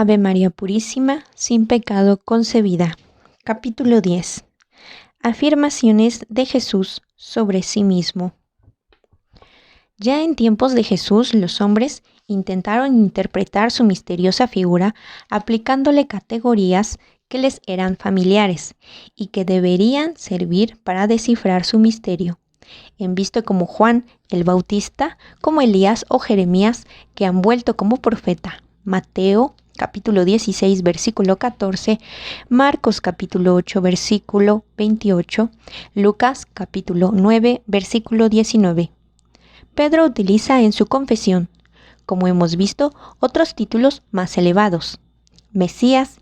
Ave María Purísima, sin pecado concebida. Capítulo 10. Afirmaciones de Jesús sobre sí mismo. Ya en tiempos de Jesús, los hombres intentaron interpretar su misteriosa figura aplicándole categorías que les eran familiares y que deberían servir para descifrar su misterio. En visto como Juan el Bautista, como Elías o Jeremías, que han vuelto como profeta. Mateo capítulo 16, versículo 14, Marcos capítulo 8, versículo 28, Lucas capítulo 9, versículo 19. Pedro utiliza en su confesión, como hemos visto, otros títulos más elevados. Mesías,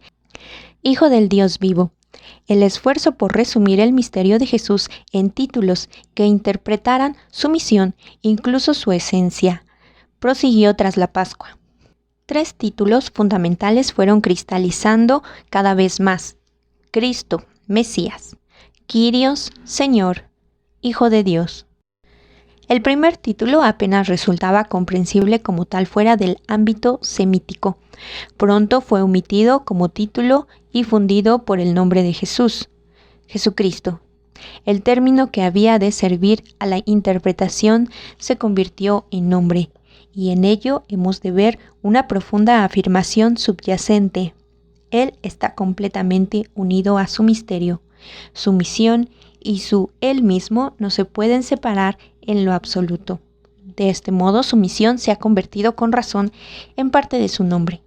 Hijo del Dios vivo. El esfuerzo por resumir el misterio de Jesús en títulos que interpretaran su misión, incluso su esencia, prosiguió tras la Pascua. 3 títulos fundamentales fueron cristalizando cada vez más: Cristo, Mesías; Kyrios, Señor; Hijo de Dios. El primer título apenas resultaba comprensible como tal fuera del ámbito semítico. Pronto fue omitido como título y fundido por el nombre de Jesús, Jesucristo. El término que había de servir a la interpretación se convirtió en nombre, y en ello hemos de ver una profunda afirmación subyacente. Él está completamente unido a su misterio. Su misión y su Él mismo no se pueden separar en lo absoluto. De este modo, su misión se ha convertido con razón en parte de su nombre.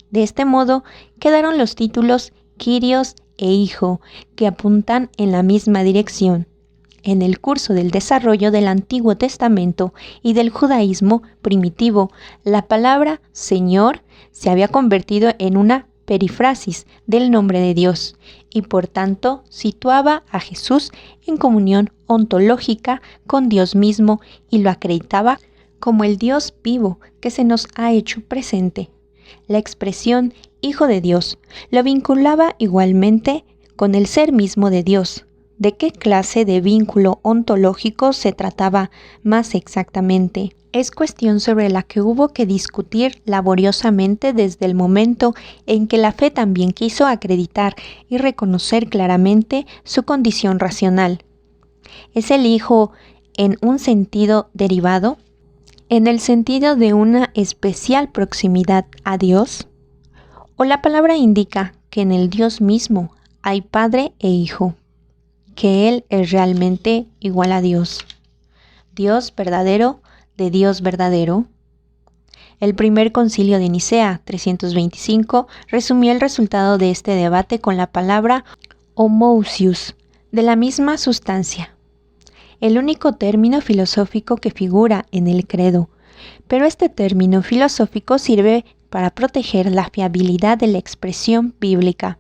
De este modo, quedaron los títulos Kyrios e Hijo, que apuntan en la misma dirección. En el curso del desarrollo del Antiguo Testamento y del judaísmo primitivo, la palabra Señor se había convertido en una perífrasis del nombre de Dios y por tanto situaba a Jesús en comunión ontológica con Dios mismo y lo acreditaba como el Dios vivo que se nos ha hecho presente. La expresión Hijo de Dios lo vinculaba igualmente con el ser mismo de Dios. ¿De qué clase de vínculo ontológico se trataba más exactamente? Es cuestión sobre la que hubo que discutir laboriosamente desde el momento en que la fe también quiso acreditar y reconocer claramente su condición racional. ¿Es el Hijo en un sentido derivado? ¿En el sentido de una especial proximidad a Dios? ¿O la palabra indica que en el Dios mismo hay Padre e Hijo, que Él es realmente igual a Dios? Dios verdadero de Dios verdadero. El primer concilio de Nicea, 325, resumió el resultado de este debate con la palabra homousios, de la misma sustancia, el único término filosófico que figura en el credo. Pero este término filosófico sirve para proteger la fiabilidad de la expresión bíblica.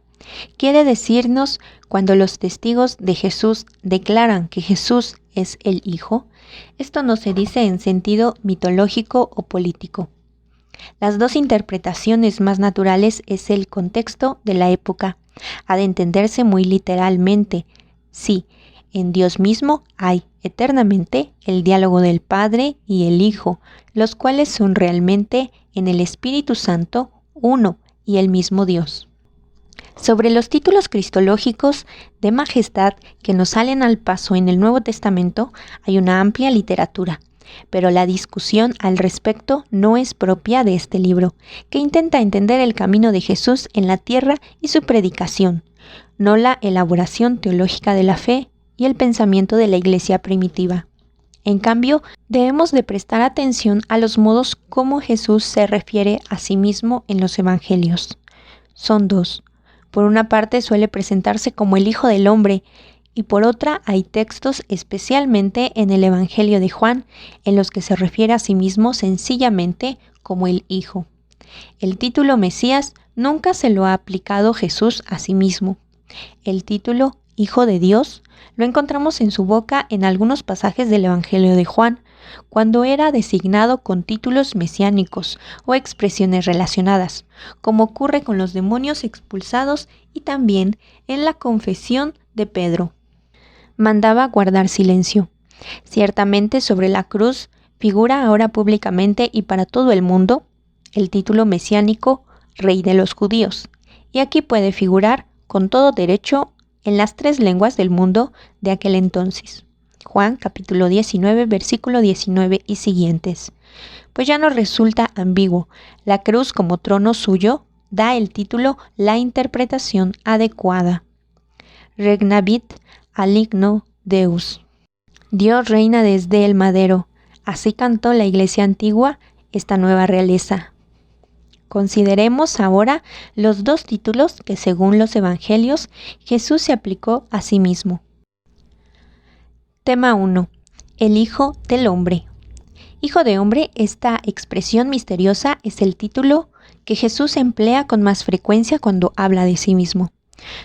Quiere decirnos, cuando los testigos de Jesús declaran que Jesús es el Hijo, esto no se dice en sentido mitológico o político. Las dos interpretaciones más naturales es el contexto de la época. Ha de entenderse muy literalmente. Sí, en Dios mismo hay eternamente el diálogo del Padre y el Hijo, los cuales son realmente en el Espíritu Santo uno y el mismo Dios. Sobre los títulos cristológicos de majestad que nos salen al paso en el Nuevo Testamento hay una amplia literatura, pero la discusión al respecto no es propia de este libro, que intenta entender el camino de Jesús en la tierra y su predicación, no la elaboración teológica de la fe y el pensamiento de la Iglesia primitiva. En cambio, debemos de prestar atención a los modos como Jesús se refiere a sí mismo en los Evangelios. Son 2. Por una parte suele presentarse como el Hijo del Hombre y por otra hay textos, especialmente en el Evangelio de Juan, en los que se refiere a sí mismo sencillamente como el Hijo. El título Mesías nunca se lo ha aplicado Jesús a sí mismo. El título Hijo de Dios lo encontramos en su boca en algunos pasajes del Evangelio de Juan, cuando era designado con títulos mesiánicos o expresiones relacionadas, como ocurre con los demonios expulsados y también en la confesión de Pedro. Mandaba guardar silencio. Ciertamente sobre la cruz figura ahora públicamente y para todo el mundo el título mesiánico Rey de los judíos, y aquí puede figurar con todo derecho en las 3 lenguas del mundo de aquel entonces. Juan capítulo 19, versículo 19 y siguientes. Pues ya no resulta ambiguo, la cruz como trono suyo da el título la interpretación adecuada. Regnavit aligno Deus. Dios reina desde el madero. Así cantó la Iglesia antigua esta nueva realeza. Consideremos ahora los 2 títulos que según los evangelios Jesús se aplicó a sí mismo. Tema 1. El Hijo del Hombre. Hijo de hombre, esta expresión misteriosa es el título que Jesús emplea con más frecuencia cuando habla de sí mismo.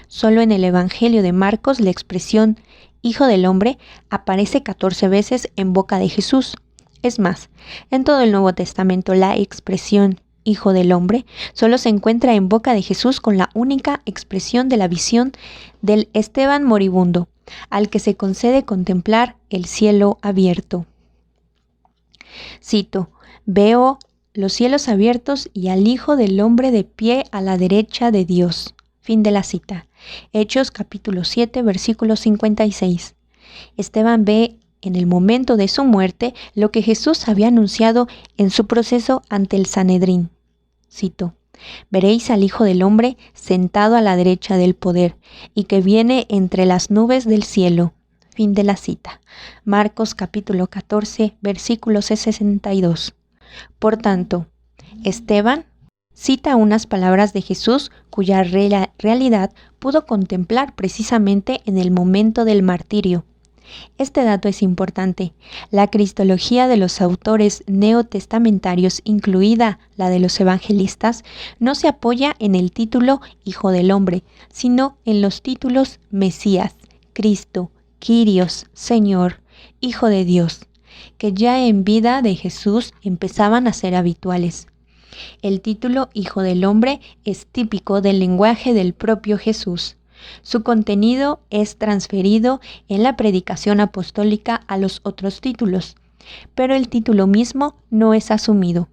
Solo en el Evangelio de Marcos la expresión Hijo del Hombre aparece 14 veces en boca de Jesús. Es más, en todo el Nuevo Testamento la expresión Hijo del Hombre solo se encuentra en boca de Jesús con la única expresión de la visión del Esteban moribundo, al que se concede contemplar el cielo abierto. Cito: veo los cielos abiertos y al Hijo del Hombre de pie a la derecha de Dios. Fin de la cita. Hechos capítulo 7, versículo 56. Esteban ve en el momento de su muerte lo que Jesús había anunciado en su proceso ante el Sanedrín. Cito: veréis al Hijo del Hombre sentado a la derecha del poder y que viene entre las nubes del cielo. Fin de la cita. Marcos capítulo 14, versículo 62. Por tanto, Esteban cita unas palabras de Jesús cuya realidad pudo contemplar precisamente en el momento del martirio. Este dato es importante. La cristología de los autores neotestamentarios, incluida la de los evangelistas, no se apoya en el título Hijo del Hombre, sino en los títulos Mesías, Cristo, Kyrios, Señor, Hijo de Dios, que ya en vida de Jesús empezaban a ser habituales. El título Hijo del Hombre es típico del lenguaje del propio Jesús. Su contenido es transferido en la predicación apostólica a los otros títulos, pero el título mismo no es asumido.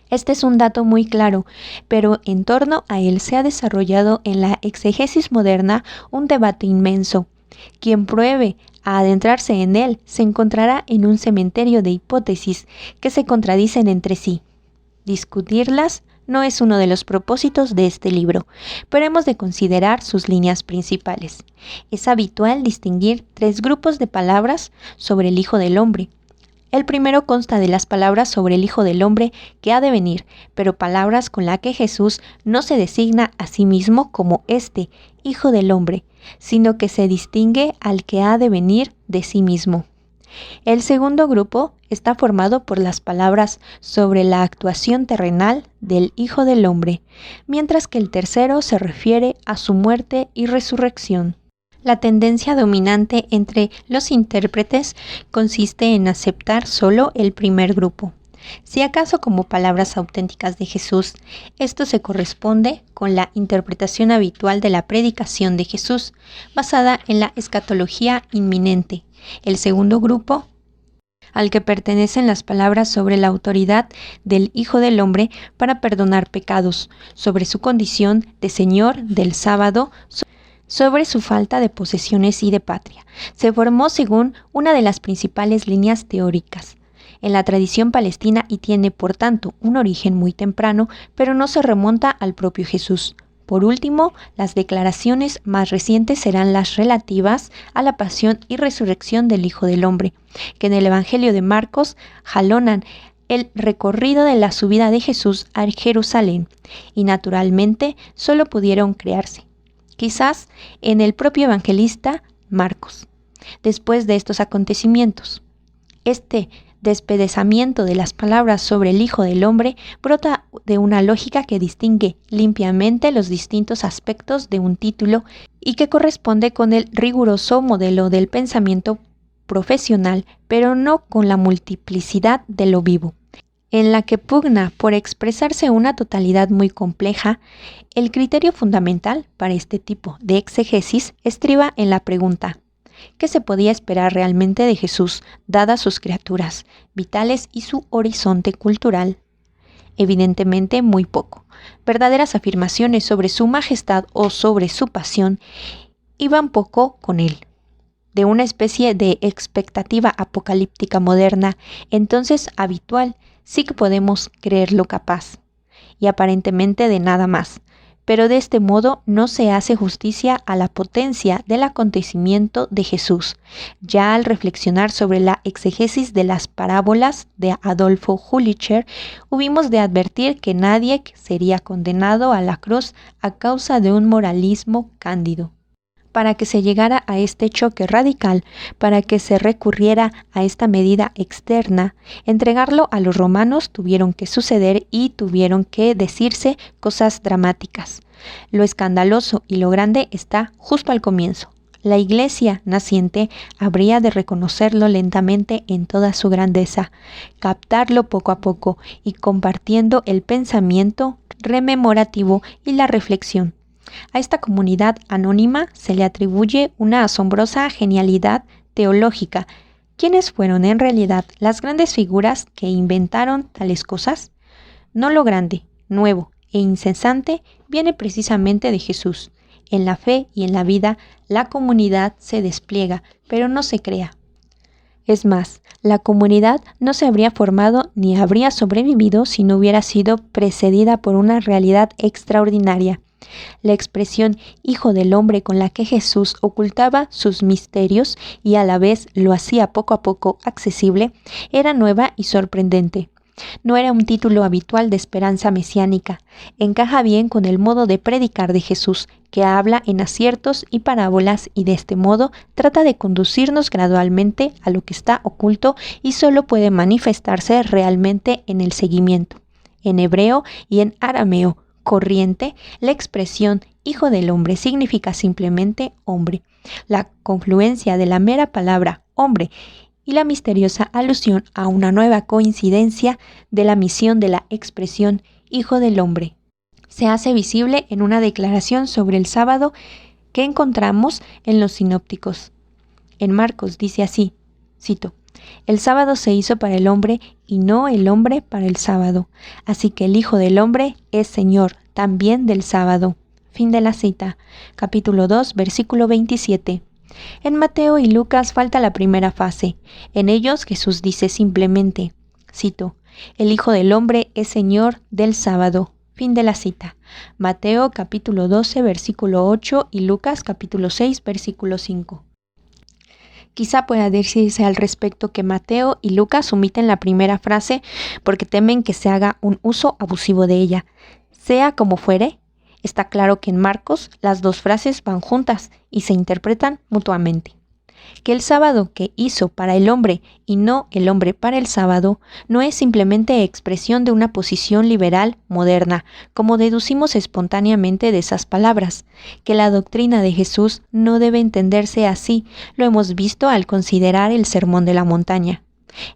Este es un dato muy claro, pero en torno a él se ha desarrollado en la exegesis moderna un debate inmenso. Quien pruebe a adentrarse en él se encontrará en un cementerio de hipótesis que se contradicen entre sí. Discutirlas no es uno de los propósitos de este libro, pero hemos de considerar sus líneas principales. Es habitual distinguir 3 grupos de palabras sobre el Hijo del Hombre. El primero consta de las palabras sobre el Hijo del Hombre que ha de venir, pero palabras con las que Jesús no se designa a sí mismo como este Hijo del Hombre, sino que se distingue al que ha de venir de sí mismo. El segundo grupo está formado por las palabras sobre la actuación terrenal del Hijo del Hombre, mientras que el tercero se refiere a su muerte y resurrección. La tendencia dominante entre los intérpretes consiste en aceptar solo el primer grupo. Si acaso como palabras auténticas de Jesús, esto se corresponde con la interpretación habitual de la predicación de Jesús, basada en la escatología inminente. El segundo grupo, al que pertenecen las palabras sobre la autoridad del Hijo del Hombre para perdonar pecados, sobre su condición de Señor del sábado, sobre su falta de posesiones y de patria, se formó según una de las principales líneas teóricas en la tradición palestina y tiene, por tanto, un origen muy temprano, pero no se remonta al propio Jesús. Por último, las declaraciones más recientes serán las relativas a la pasión y resurrección del Hijo del Hombre, que en el Evangelio de Marcos jalonan el recorrido de la subida de Jesús a Jerusalén y naturalmente solo pudieron crearse, quizás en el propio evangelista Marcos, después de estos acontecimientos. Este despedazamiento de las palabras sobre el Hijo del Hombre brota de una lógica que distingue limpiamente los distintos aspectos de un título y que corresponde con el riguroso modelo del pensamiento profesional, pero no con la multiplicidad de lo vivo, en la que pugna por expresarse una totalidad muy compleja. El criterio fundamental para este tipo de exegesis estriba en la pregunta: ¿qué se podía esperar realmente de Jesús, dadas sus criaturas vitales y su horizonte cultural? Evidentemente muy poco. verdaderas afirmaciones sobre su majestad o sobre su pasión, iban poco con él. De una especie de expectativa apocalíptica moderna, entonces habitual, sí que podemos creerlo capaz, y aparentemente de nada más. Pero de este modo no se hace justicia a la potencia del acontecimiento de Jesús. Ya al reflexionar sobre la exegesis de las parábolas de Adolfo Jülicher, hubimos de advertir que nadie sería condenado a la cruz a causa de un moralismo cándido. Para que se llegara a este choque radical, para que se recurriera a esta medida externa, entregarlo a los romanos tuvieron que suceder y tuvieron que decirse cosas dramáticas. Lo escandaloso y lo grande está justo al comienzo. La Iglesia naciente habría de reconocerlo lentamente en toda su grandeza, captarlo poco a poco y compartiendo el pensamiento rememorativo y la reflexión. A esta comunidad anónima se le atribuye una asombrosa genialidad teológica. ¿Quiénes fueron en realidad las grandes figuras que inventaron tales cosas? No lo grande, nuevo e incesante viene precisamente de Jesús. En la fe y en la vida la comunidad se despliega, pero no se crea. Es más, la comunidad no se habría formado ni habría sobrevivido si no hubiera sido precedida por una realidad extraordinaria. La expresión Hijo del Hombre con la que Jesús ocultaba sus misterios y a la vez lo hacía poco a poco accesible, era nueva y sorprendente. No era un título habitual de esperanza mesiánica. Encaja bien con el modo de predicar de Jesús, que habla en aciertos y parábolas y de este modo trata de conducirnos gradualmente a lo que está oculto y solo puede manifestarse realmente en el seguimiento. En hebreo y en arameo corriente, la expresión Hijo del Hombre significa simplemente hombre. La confluencia de la mera palabra hombre y la misteriosa alusión a una nueva coincidencia de la misión de la expresión Hijo del Hombre se hace visible en una declaración sobre el sábado que encontramos en los sinópticos. En Marcos dice así, cito: el sábado se hizo para el hombre y no el hombre para el sábado. Así que el Hijo del Hombre es Señor también del sábado. Fin de la cita. Capítulo 2, versículo 27. En Mateo y Lucas falta la primera fase. En ellos Jesús dice simplemente, cito: el Hijo del Hombre es Señor del sábado. Fin de la cita. Mateo capítulo 12, versículo 8 y Lucas capítulo 6, versículo 5. Quizá pueda decirse al respecto que Mateo y Lucas omiten la primera frase porque temen que se haga un uso abusivo de ella. Sea como fuere, está claro que en Marcos las dos frases van juntas y se interpretan mutuamente. Que el sábado que hizo para el hombre y no el hombre para el sábado no es simplemente expresión de una posición liberal moderna, como deducimos espontáneamente de esas palabras. Que la doctrina de Jesús no debe entenderse así, lo hemos visto al considerar el Sermón de la Montaña.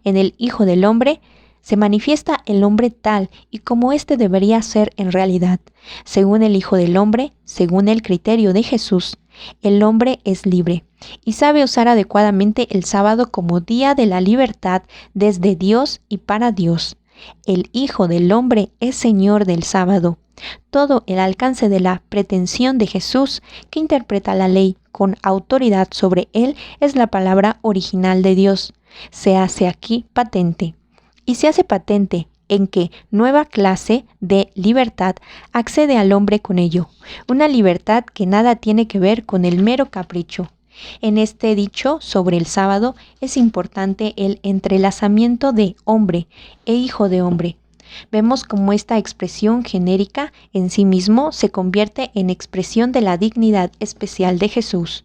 En el Hijo del Hombre se manifiesta el hombre tal y como éste debería ser en realidad. Según el Hijo del Hombre, según el criterio de Jesús, el hombre es libre y sabe usar adecuadamente el sábado como día de la libertad desde Dios y para Dios. El Hijo del Hombre es Señor del sábado. Todo el alcance de la pretensión de Jesús, que interpreta la ley con autoridad sobre él, es la palabra original de Dios. Se hace aquí patente. Y se hace patente en que nueva clase de libertad accede al hombre con ello, una libertad que nada tiene que ver con el mero capricho. En este dicho sobre el sábado es importante el entrelazamiento de hombre e hijo de hombre. Vemos cómo esta expresión genérica en sí mismo se convierte en expresión de la dignidad especial de Jesús.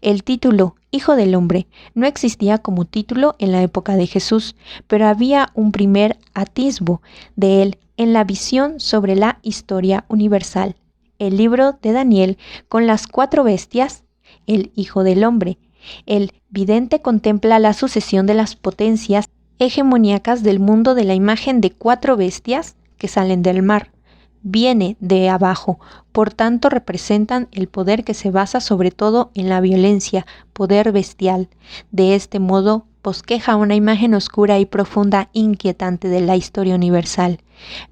El título Hijo del Hombre no existía como título en la época de Jesús, pero había un primer atisbo de él en la visión sobre la historia universal. El libro de Daniel con las 4 bestias, el Hijo del Hombre. El vidente contempla la sucesión de las potencias hegemoníacas del mundo de la imagen de 4 bestias que salen del mar. viene de abajo, por tanto representan el poder que se basa sobre todo en la violencia, poder bestial. De este modo, bosqueja una imagen oscura y profunda, inquietante de la historia universal.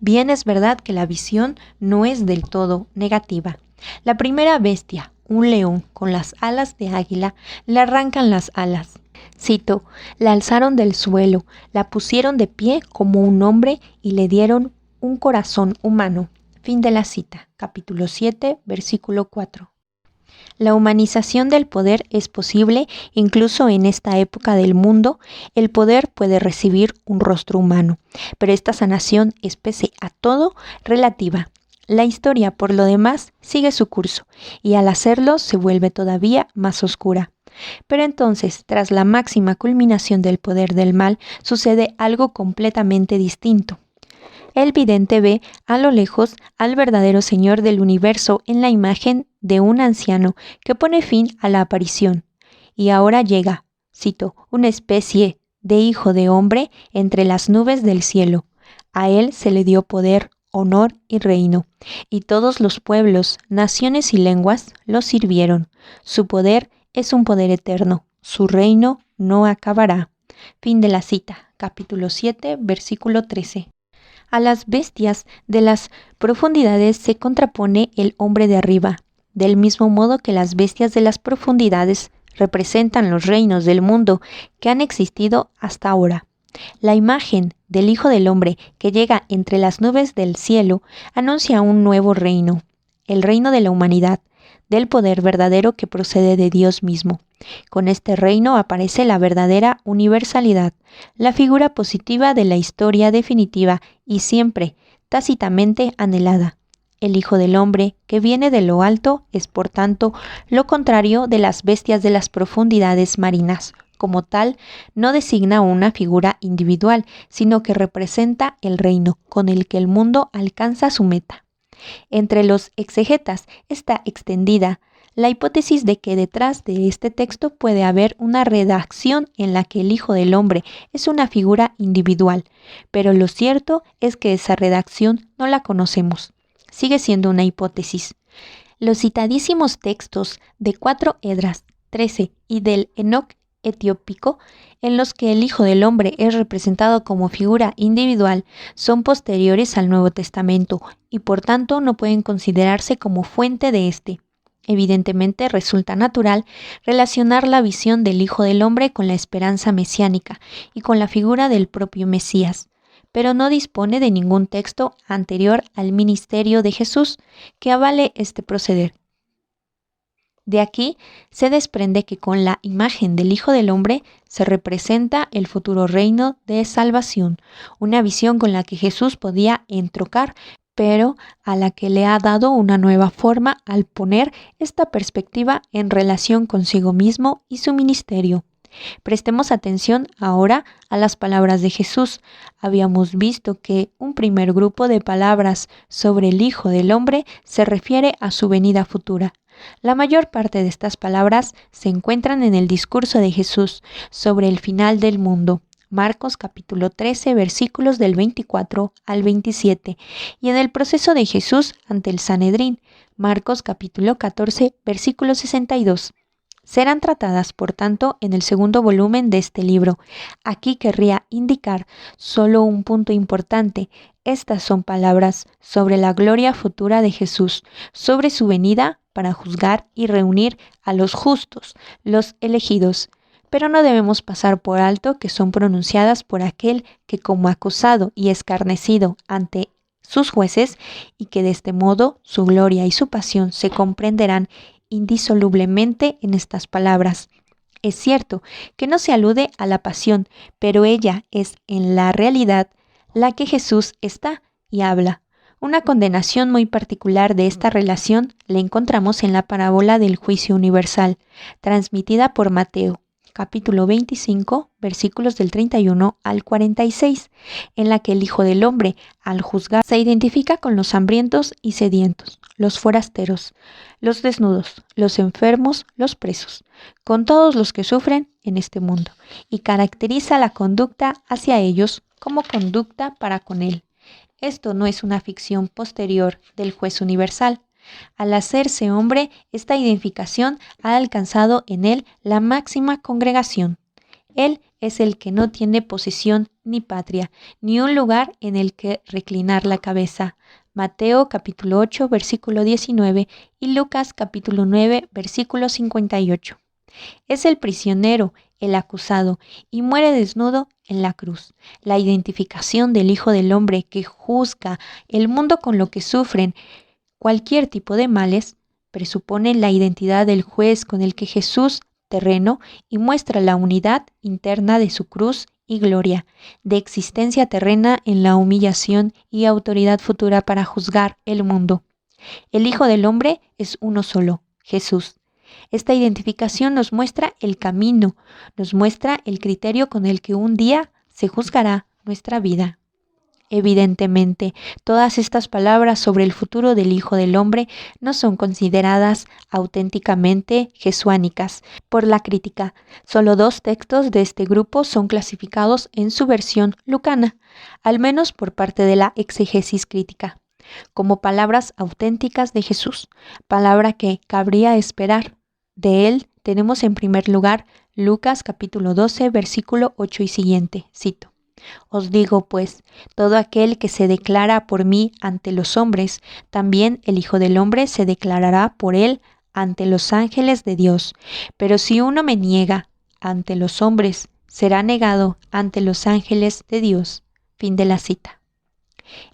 Bien es verdad que la visión no es del todo negativa. La primera bestia, un león con las alas de águila, le arrancan las alas. Cito, la alzaron del suelo, la pusieron de pie como un hombre y le dieron un corazón humano. Fin de la cita. Capítulo 7, versículo 4. La humanización del poder es posible incluso en esta época del mundo. El poder puede recibir un rostro humano, pero esta sanación es pese a todo relativa. La historia, por lo demás, sigue su curso y al hacerlo se vuelve todavía más oscura. Pero entonces, tras la máxima culminación del poder del mal, sucede algo completamente distinto. El vidente ve a lo lejos al verdadero Señor del universo en la imagen de un anciano que pone fin a la aparición. Y ahora llega, cito, una especie de hijo de hombre entre las nubes del cielo. A él se le dio poder, honor y reino, y todos los pueblos, naciones y lenguas lo sirvieron. Su poder es un poder eterno, su reino no acabará. Fin de la cita, capítulo 7, versículo 13. A las bestias de las profundidades se contrapone el hombre de arriba, del mismo modo que las bestias de las profundidades representan los reinos del mundo que han existido hasta ahora. La imagen del Hijo del Hombre que llega entre las nubes del cielo anuncia un nuevo reino, el reino de la humanidad, del poder verdadero que procede de Dios mismo. Con este reino aparece la verdadera universalidad, la figura positiva de la historia definitiva y siempre, tácitamente anhelada. El Hijo del Hombre, que viene de lo alto, es por tanto lo contrario de las bestias de las profundidades marinas. Como tal, no designa una figura individual, sino que representa el reino con el que el mundo alcanza su meta. Entre los exegetas está extendida la hipótesis de que detrás de este texto puede haber una redacción en la que el Hijo del Hombre es una figura individual, pero lo cierto es que esa redacción no la conocemos. Sigue siendo una hipótesis. Los citadísimos textos de 4 Esdras 13 y del Enoc etiópico, en los que el Hijo del Hombre es representado como figura individual, son posteriores al Nuevo Testamento y por tanto no pueden considerarse como fuente de este. Evidentemente resulta natural relacionar la visión del Hijo del Hombre con la esperanza mesiánica y con la figura del propio Mesías, pero no dispone de ningún texto anterior al ministerio de Jesús que avale este proceder. De aquí se desprende que con la imagen del Hijo del Hombre se representa el futuro reino de salvación, una visión con la que Jesús podía entrocar, pero a la que le ha dado una nueva forma al poner esta perspectiva en relación consigo mismo y su ministerio. Prestemos atención ahora a las palabras de Jesús. Habíamos visto que un primer grupo de palabras sobre el Hijo del Hombre se refiere a su venida futura. La mayor parte de estas palabras se encuentran en el discurso de Jesús sobre el final del mundo, Marcos capítulo 13, versículos del 24 al 27, y en el proceso de Jesús ante el Sanedrín, Marcos capítulo 14, versículo 62. Serán tratadas, por tanto, en el segundo volumen de este libro. Aquí querría indicar solo un punto importante. Estas son palabras sobre la gloria futura de Jesús, sobre su venida para juzgar y reunir a los justos, los elegidos. Pero no debemos pasar por alto que son pronunciadas por aquel que como acusado y escarnecido ante sus jueces, y que de este modo su gloria y su pasión se comprenderán indisolublemente en estas palabras. Es cierto que no se alude a la pasión, pero ella es en la realidad la que Jesús está y habla. Una condenación muy particular de esta relación la encontramos en la parábola del juicio universal, transmitida por Mateo, capítulo 25, versículos del 31 al 46, en la que el Hijo del Hombre, al juzgar, se identifica con los hambrientos y sedientos, los forasteros, los desnudos, los enfermos, los presos, con todos los que sufren en este mundo, y caracteriza la conducta hacia ellos como conducta para con él. Esto no es una ficción posterior del juez universal. Al hacerse hombre, esta identificación ha alcanzado en él la máxima congregación. Él es el que no tiene posición ni patria, ni un lugar en el que reclinar la cabeza. Mateo capítulo 8, versículo 19 y Lucas capítulo 9, versículo 58. Es el prisionero, el acusado, y muere desnudo en la cruz. La identificación del Hijo del Hombre que juzga el mundo con lo que sufren cualquier tipo de males presupone la identidad del juez con el que Jesús terreno y muestra la unidad interna de su cruz y gloria, de existencia terrena en la humillación y autoridad futura para juzgar el mundo. El Hijo del Hombre es uno solo, Jesús. Esta identificación nos muestra el camino, nos muestra el criterio con el que un día se juzgará nuestra vida. Evidentemente, todas estas palabras sobre el futuro del Hijo del Hombre no son consideradas auténticamente jesuánicas por la crítica. Solo 2 textos de este grupo son clasificados en su versión lucana, al menos por parte de la exegesis crítica, como palabras auténticas de Jesús, palabra que cabría esperar. De él tenemos en primer lugar Lucas capítulo 12, versículo 8 y siguiente, cito. Os digo, pues, todo aquel que se declara por mí ante los hombres, también el Hijo del Hombre se declarará por él ante los ángeles de Dios. Pero si uno me niega ante los hombres, será negado ante los ángeles de Dios. Fin de la cita.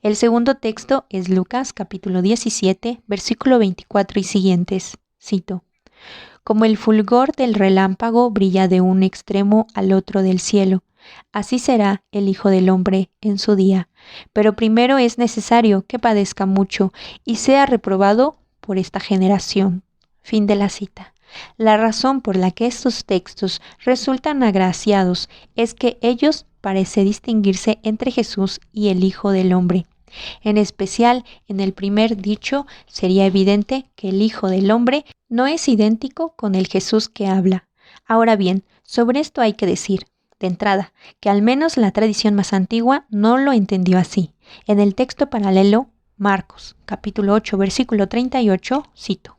El segundo texto es Lucas capítulo 17, versículo 24 y siguientes. Cito. Como el fulgor del relámpago brilla de un extremo al otro del cielo, así será el Hijo del Hombre en su día. Pero primero es necesario que padezca mucho y sea reprobado por esta generación. Fin de la cita. La razón por la que estos textos resultan agraciados es que ellos parecen distinguirse entre Jesús y el Hijo del Hombre. En especial, en el primer dicho, sería evidente que el Hijo del Hombre no es idéntico con el Jesús que habla. Ahora bien, sobre esto hay que decir, de entrada, que al menos la tradición más antigua no lo entendió así. En el texto paralelo, Marcos, capítulo 8, versículo 38, cito.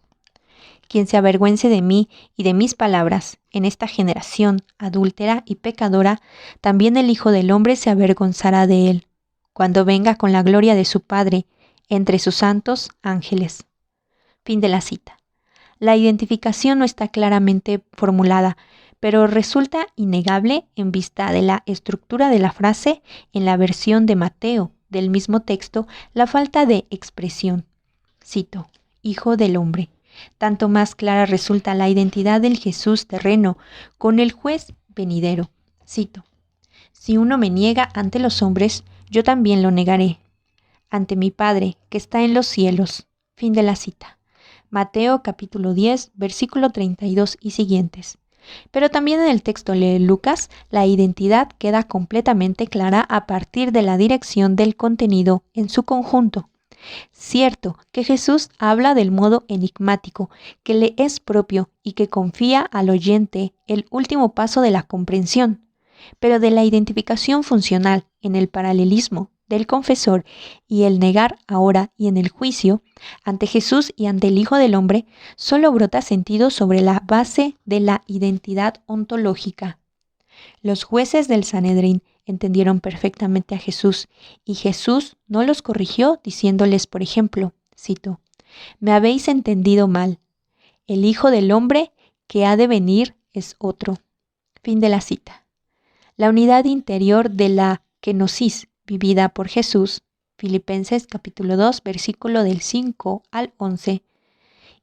Quien se avergüence de mí y de mis palabras en esta generación adúltera y pecadora, también el Hijo del Hombre se avergonzará de él, cuando venga con la gloria de su Padre entre sus santos ángeles. Fin de la cita. La identificación no está claramente formulada, pero resulta innegable en vista de la estructura de la frase en la versión de Mateo del mismo texto, la falta de expresión. Cito, Hijo del Hombre. Tanto más clara resulta la identidad del Jesús terreno con el juez venidero. Cito, si uno me niega ante los hombres, yo también lo negaré ante mi Padre que está en los cielos. Fin de la cita. Mateo capítulo 10, versículo 32 y siguientes. Pero también en el texto de Lucas, la identidad queda completamente clara a partir de la dirección del contenido en su conjunto. Cierto que Jesús habla del modo enigmático que le es propio y que confía al oyente el último paso de la comprensión, pero de la identificación funcional en el paralelismo del confesor y el negar ahora y en el juicio, ante Jesús y ante el Hijo del Hombre, solo brota sentido sobre la base de la identidad ontológica. Los jueces del Sanedrín entendieron perfectamente a Jesús, y Jesús no los corrigió diciéndoles, por ejemplo, cito, «Me habéis entendido mal. El Hijo del Hombre que ha de venir es otro». Fin de la cita. La unidad interior de la kenosis vivida por Jesús, Filipenses capítulo 2, versículo del 5 al 11,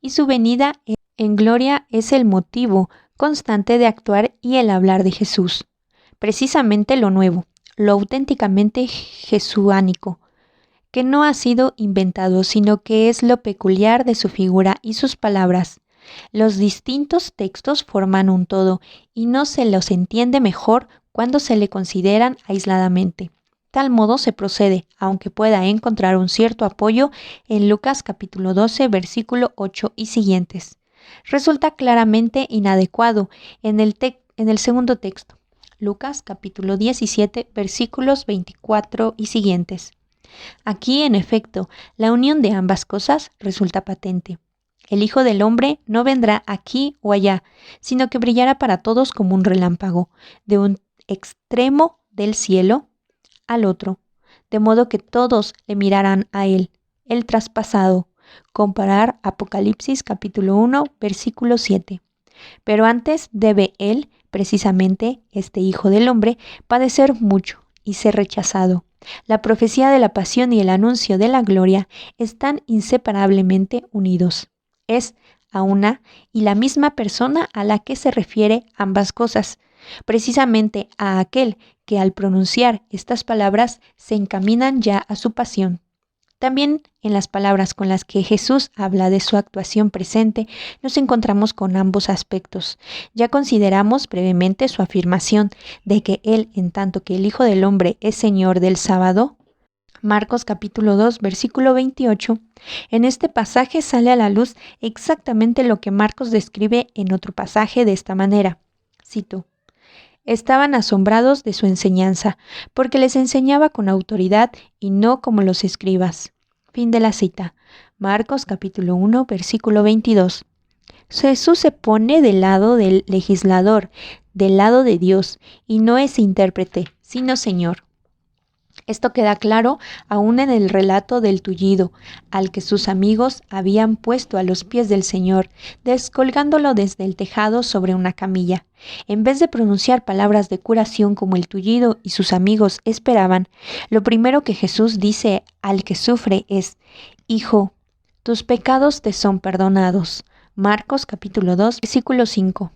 y su venida en gloria es el motivo constante de actuar y el hablar de Jesús. Precisamente lo nuevo, lo auténticamente jesuánico, que no ha sido inventado, sino que es lo peculiar de su figura y sus palabras. Los distintos textos forman un todo y no se los entiende mejor cuando se le consideran aisladamente. Tal modo se procede, aunque pueda encontrar un cierto apoyo en Lucas capítulo 12, versículo 8 y siguientes. Resulta claramente inadecuado en el segundo texto, Lucas capítulo 17, versículos 24 y siguientes. Aquí, en efecto, la unión de ambas cosas resulta patente. El Hijo del Hombre no vendrá aquí o allá, sino que brillará para todos como un relámpago, de un extremo del cielo al otro, de modo que todos le mirarán a él, el traspasado. Comparar Apocalipsis capítulo 1, versículo 7. Pero antes debe él, precisamente este Hijo del Hombre, padecer mucho y ser rechazado. La profecía de la pasión y el anuncio de la gloria están inseparablemente unidos. Es a una y la misma persona a la que se refiere ambas cosas, precisamente a aquel que al pronunciar estas palabras se encaminan ya a su pasión. También en las palabras con las que Jesús habla de su actuación presente, nos encontramos con ambos aspectos. Ya consideramos brevemente su afirmación de que Él, en tanto que el Hijo del Hombre es Señor del sábado, Marcos capítulo 2, versículo 28. En este pasaje sale a la luz exactamente lo que Marcos describe en otro pasaje de esta manera. Cito: Estaban asombrados de su enseñanza, porque les enseñaba con autoridad y no como los escribas. Fin de la cita. Marcos capítulo 1, versículo 22. Jesús se pone del lado del legislador, del lado de Dios, y no es intérprete, sino Señor. Esto queda claro aún en el relato del tullido, al que sus amigos habían puesto a los pies del Señor, descolgándolo desde el tejado sobre una camilla. En vez de pronunciar palabras de curación como el tullido y sus amigos esperaban, lo primero que Jesús dice al que sufre es: Hijo, tus pecados te son perdonados. Marcos capítulo 2, versículo 5.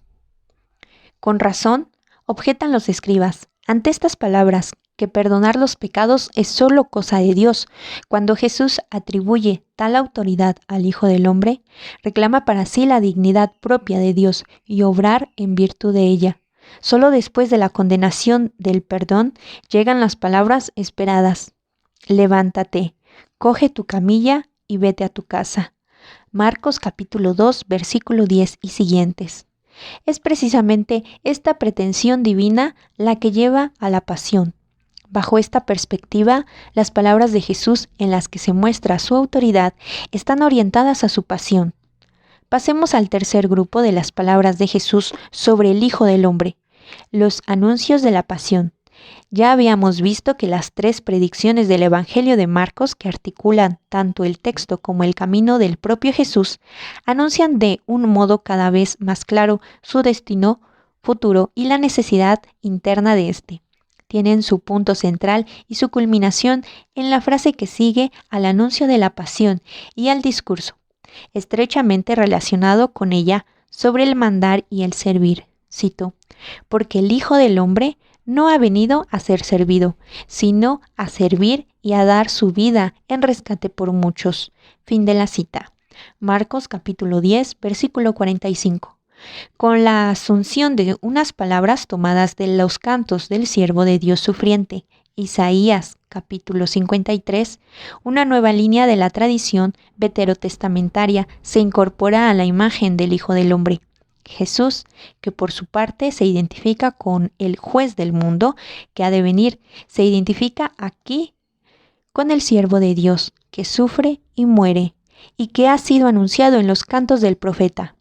Con razón, objetan los escribas, ante estas palabras, que perdonar los pecados es solo cosa de Dios. Cuando Jesús atribuye tal autoridad al Hijo del Hombre, reclama para sí la dignidad propia de Dios y obrar en virtud de ella. Solo después de la condenación del perdón llegan las palabras esperadas: levántate, coge tu camilla y vete a tu casa. Marcos capítulo 2, versículo 10 y siguientes. Es precisamente esta pretensión divina la que lleva a la pasión. Bajo esta perspectiva, las palabras de Jesús en las que se muestra su autoridad están orientadas a su pasión. Pasemos al tercer grupo de las palabras de Jesús sobre el Hijo del Hombre, los anuncios de la pasión. Ya habíamos visto que las tres predicciones del Evangelio de Marcos, que articulan tanto el texto como el camino del propio Jesús, anuncian de un modo cada vez más claro su destino futuro y la necesidad interna de éste. Tienen su punto central y su culminación en la frase que sigue al anuncio de la pasión y al discurso, estrechamente relacionado con ella, sobre el mandar y el servir. Cito: porque el Hijo del Hombre no ha venido a ser servido, sino a servir y a dar su vida en rescate por muchos. Fin de la cita. Marcos capítulo 10, versículo 45. Con la asunción de unas palabras tomadas de los cantos del siervo de Dios sufriente, Isaías capítulo 53, una nueva línea de la tradición veterotestamentaria se incorpora a la imagen del Hijo del Hombre. Jesús, que por su parte se identifica con el juez del mundo que ha de venir, se identifica aquí con el siervo de Dios, que sufre y muere, y que ha sido anunciado en los cantos del profeta.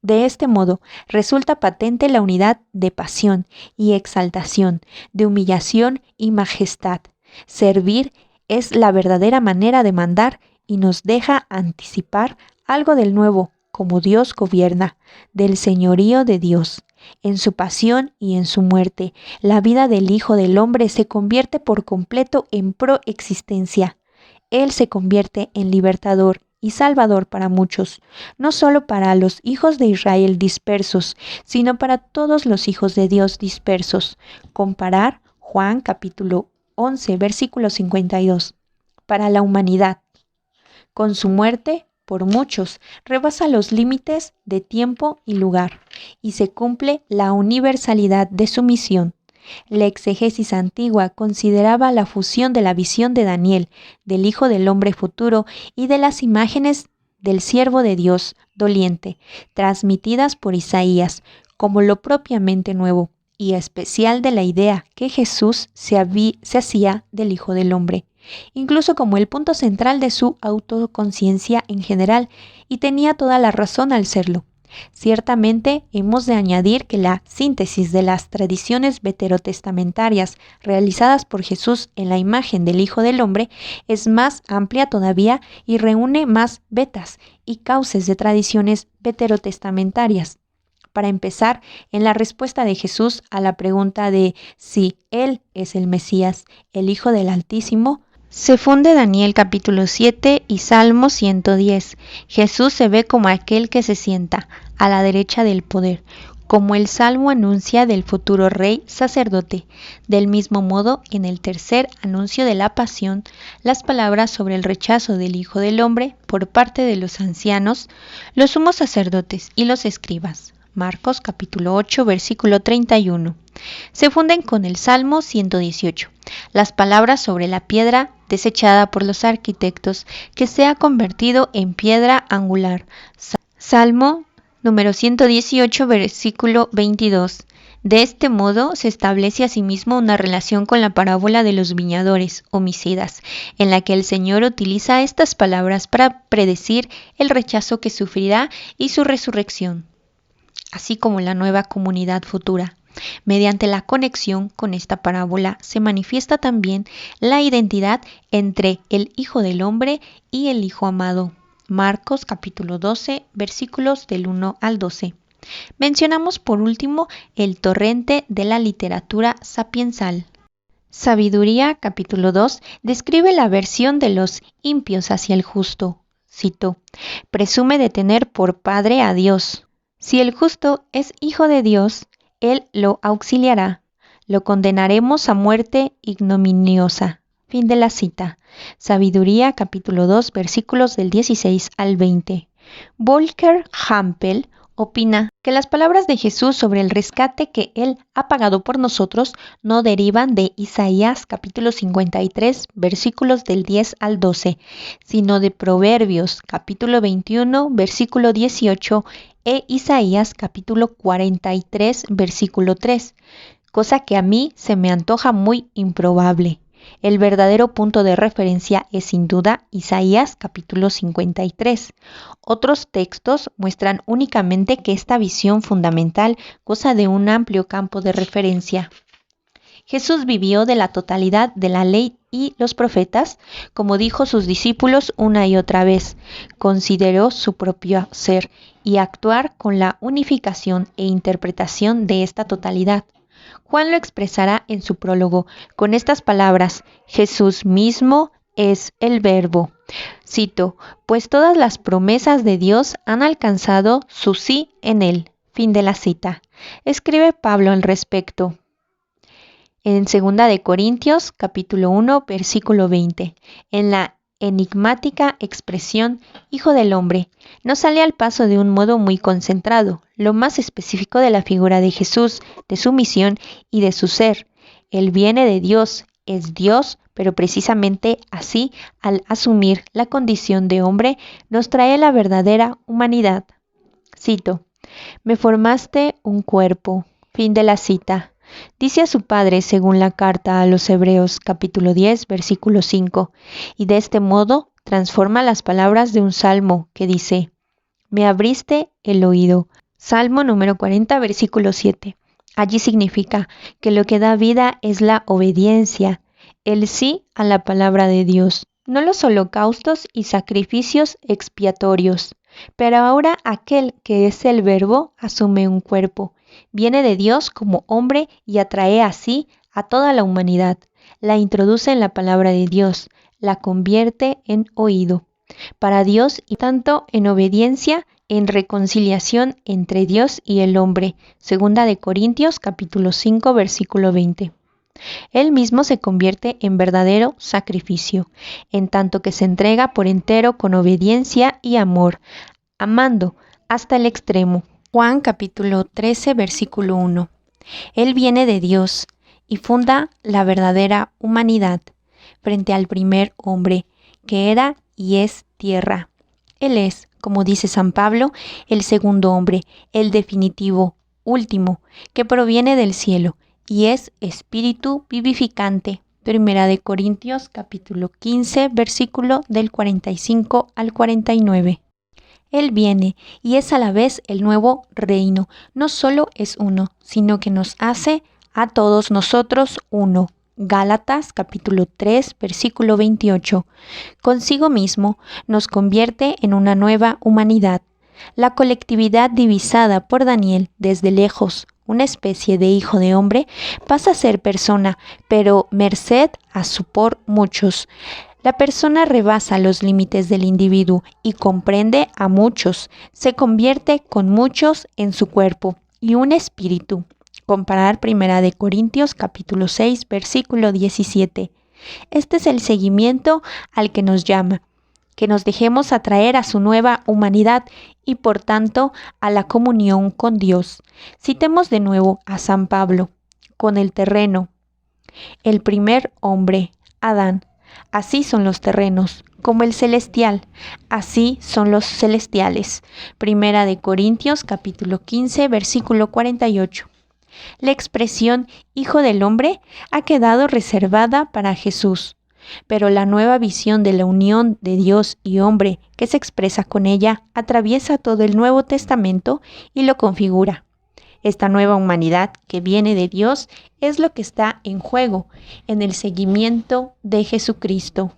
De este modo, resulta patente la unidad de pasión y exaltación, de humillación y majestad. Servir es la verdadera manera de mandar y nos deja anticipar algo del nuevo, como Dios gobierna, del señorío de Dios. En su pasión y en su muerte, la vida del Hijo del Hombre se convierte por completo en proexistencia. Él se convierte en libertador y salvador para muchos, no solo para los hijos de Israel dispersos, sino para todos los hijos de Dios dispersos. Comparar Juan capítulo 11, versículo 52. Para la humanidad. Con su muerte, por muchos, rebasa los límites de tiempo y lugar, y se cumple la universalidad de su misión. La exégesis antigua consideraba la fusión de la visión de Daniel, del Hijo del Hombre futuro y de las imágenes del siervo de Dios doliente, transmitidas por Isaías, como lo propiamente nuevo y especial de la idea que Jesús se hacía del Hijo del Hombre. incluso como el punto central de su autoconciencia en general, y tenía toda la razón al serlo. Ciertamente hemos de añadir que la síntesis de las tradiciones veterotestamentarias realizadas por Jesús en la imagen del Hijo del Hombre es más amplia todavía y reúne más vetas y cauces de tradiciones veterotestamentarias. Para empezar, en la respuesta de Jesús a la pregunta de si Él es el Mesías, el Hijo del Altísimo, se funde Daniel capítulo 7 y Salmo 110. Jesús se ve como aquel que se sienta a la derecha del poder, como el Salmo anuncia del futuro rey sacerdote. Del mismo modo, en el tercer anuncio de la pasión, las palabras sobre el rechazo del Hijo del Hombre por parte de los ancianos, los sumos sacerdotes y los escribas. Marcos capítulo 8, versículo 31. Se funden con el Salmo 118, las palabras sobre la piedra desechada por los arquitectos que se ha convertido en piedra angular. Salmo número 118, versículo 22. De este modo se establece asimismo una relación con la parábola de los viñadores homicidas, en la que el Señor utiliza estas palabras para predecir el rechazo que sufrirá y su resurrección, así como la nueva comunidad futura. Mediante la conexión con esta parábola se manifiesta también la identidad entre el Hijo del Hombre y el Hijo amado. Marcos capítulo 12, versículos del 1 al 12. Mencionamos por último el torrente de la literatura sapiensal. Sabiduría capítulo 2 describe la aversión de los impios hacia el justo. Cito: presume de tener por padre a Dios. Si el justo es hijo de Dios, Él lo auxiliará. Lo condenaremos a muerte ignominiosa. Fin de la cita. Sabiduría, capítulo 2, versículos del 16 al 20. Volker Hampel opina que las palabras de Jesús sobre el rescate que Él ha pagado por nosotros no derivan de Isaías, capítulo 53, versículos del 10 al 12, sino de Proverbios, capítulo 21, versículo 18, e Isaías capítulo 43, versículo 3, cosa que a mí se me antoja muy improbable. El verdadero punto de referencia es sin duda Isaías capítulo 53. Otros textos muestran únicamente que esta visión fundamental goza de un amplio campo de referencia. Jesús vivió de la totalidad de la ley y los profetas, como dijo sus discípulos una y otra vez. Consideró su propio ser y actuar con la unificación e interpretación de esta totalidad. Juan lo expresará en su prólogo con estas palabras: Jesús mismo es el Verbo. Cito: pues todas las promesas de Dios han alcanzado su sí en él. Fin de la cita. Escribe Pablo al respecto en 2 de Corintios, capítulo 1, versículo 20, en la enigmática expresión Hijo del Hombre, no sale al paso de un modo muy concentrado, lo más específico de la figura de Jesús, de su misión y de su ser. Él viene de Dios, es Dios, pero precisamente así, al asumir la condición de hombre, nos trae la verdadera humanidad. Cito: me formaste un cuerpo. Fin de la cita. Dice a su Padre según la carta a los Hebreos capítulo 10 versículo 5, y de este modo transforma las palabras de un salmo que dice: me abriste el oído. Salmo número 40 versículo 7. Allí significa que lo que da vida es la obediencia, el sí a la palabra de Dios, no los holocaustos y sacrificios expiatorios. Pero ahora aquel que es el Verbo asume un cuerpo. Viene de Dios como hombre y atrae así a toda la humanidad. La introduce en la palabra de Dios, la convierte en oído para Dios y tanto en obediencia, en reconciliación entre Dios y el hombre. 2 de Corintios capítulo 5 versículo 20. Él mismo se convierte en verdadero sacrificio, en tanto que se entrega por entero con obediencia y amor, amando hasta el extremo. Juan capítulo 13 versículo 1. Él viene de Dios y funda la verdadera humanidad frente al primer hombre, que era y es tierra. Él es, como dice San Pablo, el segundo hombre, el definitivo, último, que proviene del cielo y es espíritu vivificante, Primera de Corintios capítulo 15, versículo del 45 al 49. Él viene y es a la vez el nuevo reino. No solo es uno, sino que nos hace a todos nosotros uno. Gálatas capítulo 3, versículo 28. Consigo mismo nos convierte en una nueva humanidad. La colectividad divisada por Daniel desde lejos, una especie de hijo de hombre, pasa a ser persona, pero merced a su por muchos. La persona rebasa los límites del individuo y comprende a muchos, se convierte con muchos en su cuerpo y un espíritu. Comparar 1 de Corintios capítulo 6, versículo 17. Este es el seguimiento al que nos llama, que nos dejemos atraer a su nueva humanidad y por tanto a la comunión con Dios. Citemos de nuevo a San Pablo, con el terreno. El primer hombre, Adán. Así son los terrenos, como el celestial, así son los celestiales. 1 de Corintios capítulo 15, versículo 48. La expresión Hijo del Hombre ha quedado reservada para Jesús, pero la nueva visión de la unión de Dios y hombre que se expresa con ella atraviesa todo el Nuevo Testamento y lo configura. Esta nueva humanidad que viene de Dios es lo que está en juego en el seguimiento de Jesucristo.